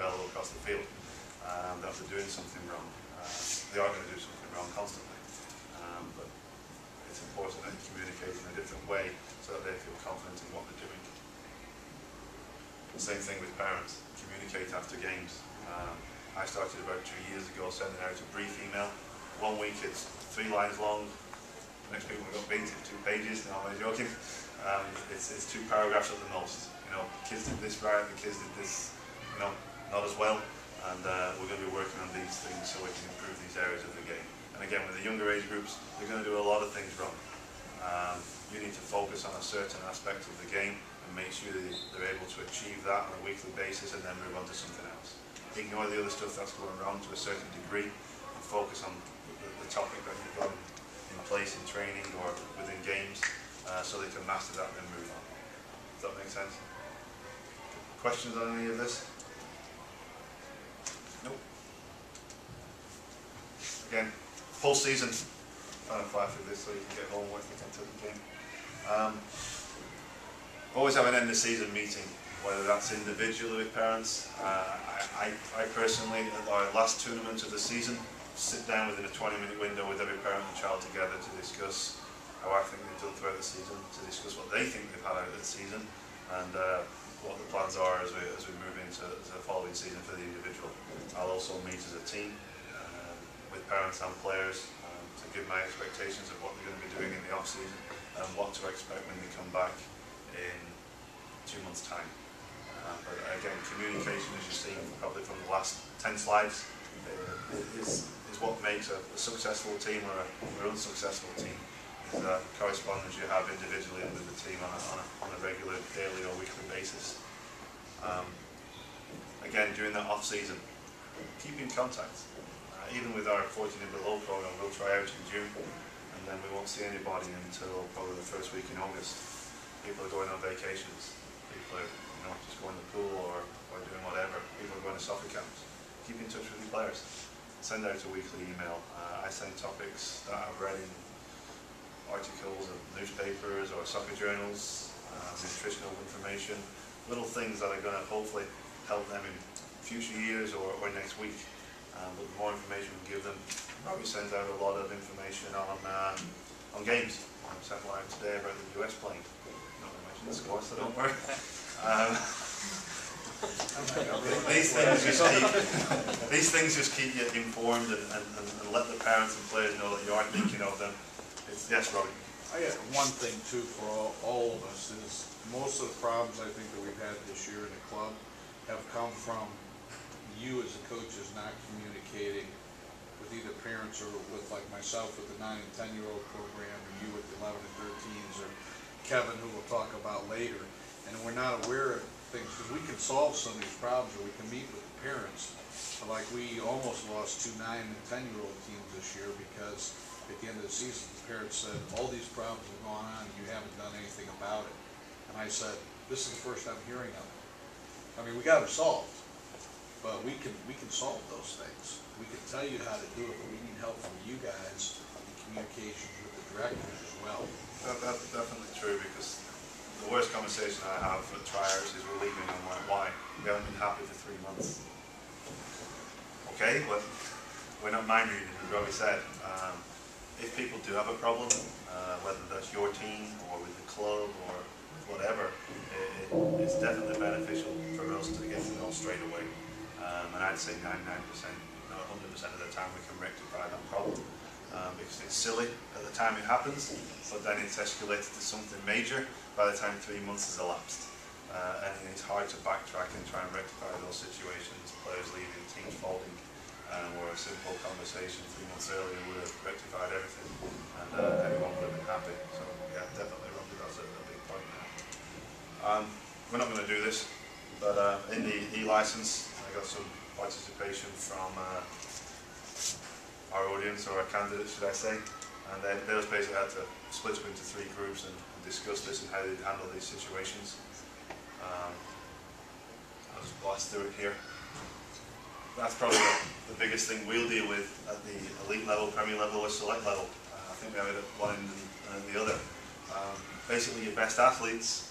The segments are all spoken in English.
bellow across the field that they're doing something wrong. They are going to do something wrong constantly, but it's important that you communicate in a different way so that they feel confident in what they're doing. The same thing with parents. Communicate after games. I started about 2 years ago sending out a brief email. 1 week it's 3 lines long. Next week we've got 2 pages. No, I'm joking. It's 2 paragraphs at the most. You know, kids did this right, the kids did this, you know, not as well. And we're going to be working on these things so we can improve these areas of the game. And again, with the younger age groups, they're going to do a lot of things wrong. You need to focus on a certain aspect of the game and make sure that they're able to achieve that on a weekly basis and then move on to something else. Ignore the other stuff that's going wrong to a certain degree and focus on the topic that you've got in place in training or within games so they can master that and then move on. Does that make sense? Questions on any of this? Nope. Again, full season. I'm trying to fly through this so you can get home with it into the game. Always have an end of season meeting, whether that's individually with parents. I personally, at our last tournament of the season, sit down within a 20-minute window with every parent and child together to discuss how I think they've done throughout the season, to discuss what they think they've had out of the season, and what the plans are as we move into the following season for the individual. I'll also meet as a team with parents and players to give my expectations of what they're going to be doing in the off-season and what to expect when they come back in 2 months' time. But again, communication, as you've seen probably from the last 10 slides, is what makes a successful team or an unsuccessful team. Is the correspondence you have individually and with the team on a regular, daily or weekly basis. Again, during that off-season, keep in contact. Even with our 14 and below program, we'll try out in June, and then we won't see anybody until probably the first week in August. People are going on vacations. People are, you know, just going to the pool or doing whatever. People are going to soccer camps. Keep in touch with your players. Send out a weekly email. I send topics that I've read in articles of newspapers or soccer journals, nutritional information, little things that are going to hopefully help them in future years or next week. But the more information we give them, probably send out a lot of information on games. I'm sent live today about the US playing. Not going to mention the score, so don't worry. These things just keep you informed and let the parents and players know that you are thinking of them. Yes, Robbie. I got one thing too for all of us is most of the problems I think that we've had this year in the club have come from you as a coach is not communicating with either parents or with like myself with the 9 and 10-year-old program, or you with the 11 and 13s, or Kevin, who we'll talk about later, and we're not aware of things because we can solve some of these problems or we can meet with the parents. But like we almost lost 2 9 and 10-year-old teams this year because at the end of the season the parents said all these problems have gone on and you haven't done anything about it. And I said, this is the first I'm hearing of it. I mean, we got it solved, but we can solve those things. We can tell you how to do it, but we need help from you guys in communications with the directors as well. That's definitely true, because the worst conversation I have for tryouts is we're leaving and like, why? We haven't been happy for 3 months. Okay, but we're not mind reading, as Robbie said. If people do have a problem, whether that's your team or with the club or whatever, it's definitely beneficial for us to get to know straight away. And I'd say 99%, not 100% of the time we can rectify that problem. Because it's silly at the time it happens, but then it's escalated to something major by the time 3 months has elapsed. And it's hard to backtrack and try and rectify those situations, players leaving, teams folding, where a simple conversation 3 months earlier would have rectified everything, and everyone would have been happy. So yeah, definitely, Robbie, that's a big point now. We're not going to do this, but in the e-license, I got some participation from our audience, or our candidates, should I say, and they just basically had to split up into 3 groups and discuss this and how they'd handle these situations. I'll just blast through it here. That's probably the biggest thing we'll deal with at the elite level, Premier level, or select level. I think we have it at one end and the other. Basically, your best athletes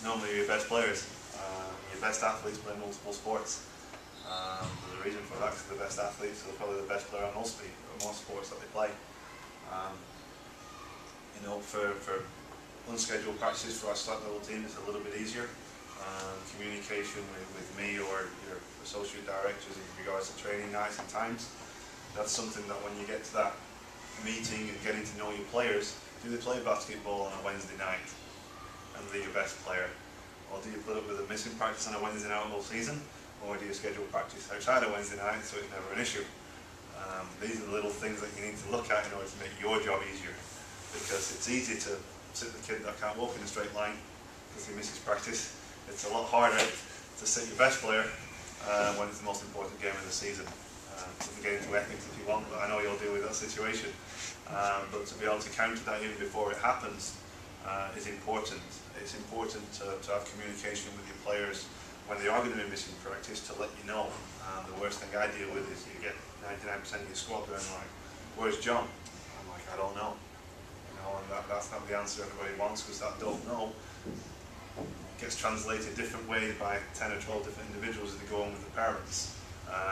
normally are your best players. Your your best athletes play multiple sports. There's a reason for that, because the best athletes are probably the best player on most sports that they play. You know, for unscheduled practices for our select level team, it's a little bit easier. Communication with me or your associate directors in regards to training nights and times. That's something that when you get to that meeting and getting to know your players, do they play basketball on a Wednesday night and they're your best player? Or do you put up with a missing practice on a Wednesday night all season? Or do you schedule practice outside of Wednesday night so it's never an issue? These are the little things that you need to look at in order to make your job easier. Because it's easy to sit the kid that can't walk in a straight line because he misses practice. It's a lot harder to sit your best player when it's the most important game of the season. We can get into ethics if you want, but I know you'll deal with that situation. But to be able to counter that even before it happens is important. It's important to have communication with your players when they are going to be missing practice to let you know. The worst thing I deal with is you get 99% of your squad going like, "Where's John?" I'm like, "I don't know." You know, and that's not the answer everybody wants, because that "don't know" gets translated different ways by 10 or 12 different individuals as they go on with the parents.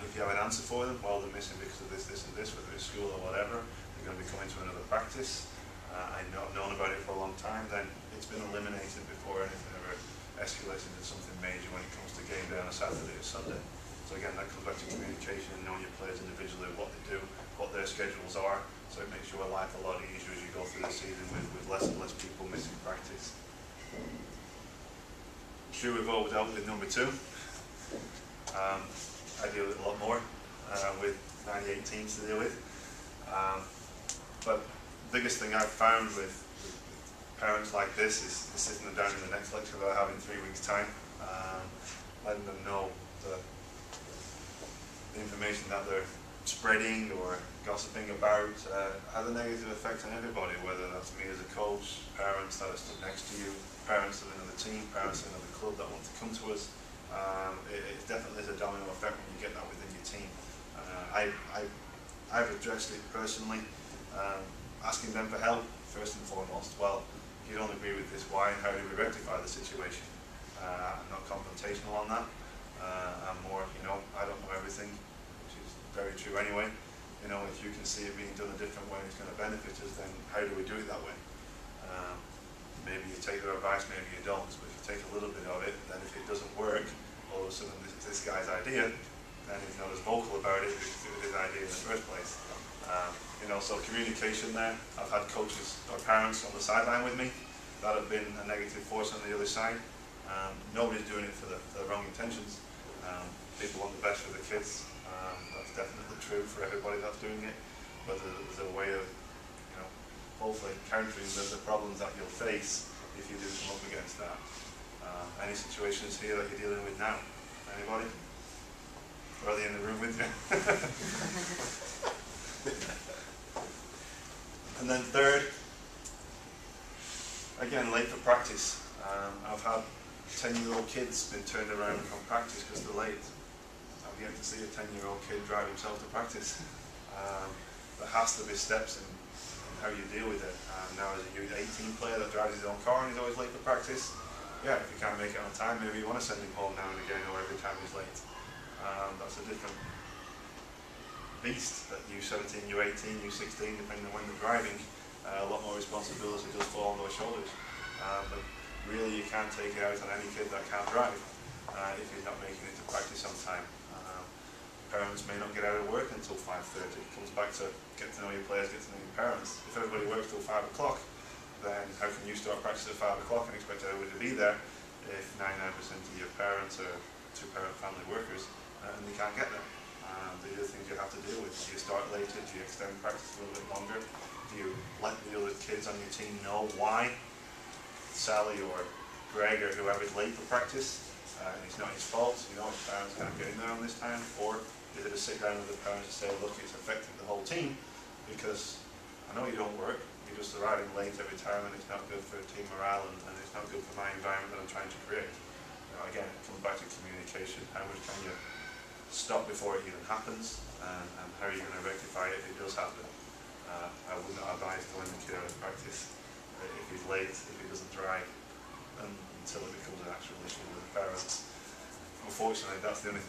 If you have an answer for them, well, they're missing because of this, this and this, whether it's school or whatever, they're going to be coming to another practice. I've known about it for a long time, then it's been eliminated before anything ever escalates into something major when it comes to game day on a Saturday or Sunday. So again, that comes back to communication and knowing your players individually, what they do, what their schedules are, so it makes your life a lot easier as you go through the season with less and less people missing practice. I'm sure we've all dealt with number 2. I deal with it a lot more, with 98 teams to deal with. But the biggest thing I've found with parents like this is sitting them down in the next lecture that I have in 3 weeks' time, letting them know the information that they're spreading or gossiping about has a negative effect on everybody, whether that's me as a coach, parents that are stood next to you, parents of another team, parents of another club that want to come to us. It definitely is a domino effect when you get that within your team. I've addressed it personally, asking them for help first and foremost. Well, if you don't agree with this, why and how do we rectify the situation? I'm not confrontational on that. I'm more, you know, I don't know everything, which is very true anyway. You know, if you can see it being done a different way and it's going to benefit us, then how do we do it that way? Maybe you take their advice, maybe you don't, but if you take a little bit of it, then if it doesn't work, all of a sudden this guy's idea, then he's not as vocal about it because it was his idea in the first place. You know, so communication there. I've had coaches or parents on the sideline with me that have been a negative force on the other side. Nobody's doing it for the wrong intentions. People want the best for the kids. That's definitely true for everybody that's doing it. But there's a way of, you know, hopefully countering the problems that you'll face if you do come up against that. Any situations here that you're dealing with now? Anybody? Or are they in the room with you? And then third, again, late for practice. I've had 10-year-old kids been turned around from practice because they're late. I've yet to see a 10-year-old kid drive himself to practice. There has to be steps in how you deal with it. Now as a U18 player that drives his own car and he's always late for practice, yeah, if you can't make it on time, maybe you want to send him home now and again or every time he's late. That's a different beast that U17, U18, U16, depending on when they're driving. A lot more responsibility does fall on those shoulders. But really you can't take it out on any kid that can't drive if he's not making it to practice on time. Parents may not get out of work until 5:30. It comes back to get to know your players, get to know your parents. If everybody works till 5 o'clock, then how can you start practice at 5 o'clock and expect everybody to be there if 99% of your parents are two-parent family workers and they can't get there? The other things you have to deal with. Do you start later? Do you extend practice a little bit longer? Do you let the other kids on your team know why Sally or Greg or whoever is late for practice? It's not his fault, you know, his parents can't get in there on this time. Or is it a sit down with the parents and say, look, it's affecting the whole team because I know you don't work, you're just arriving late every time and it's not good for team morale and it's not good for my environment that I'm trying to create. You know, again, it comes back to communication. How much can you stop before it even happens and how are you going to rectify it if it does happen? I would not advise throwing the kid out of practice if he's late, if he doesn't drive, until it becomes an actual issue with the parents. unfortunately, that's the only thing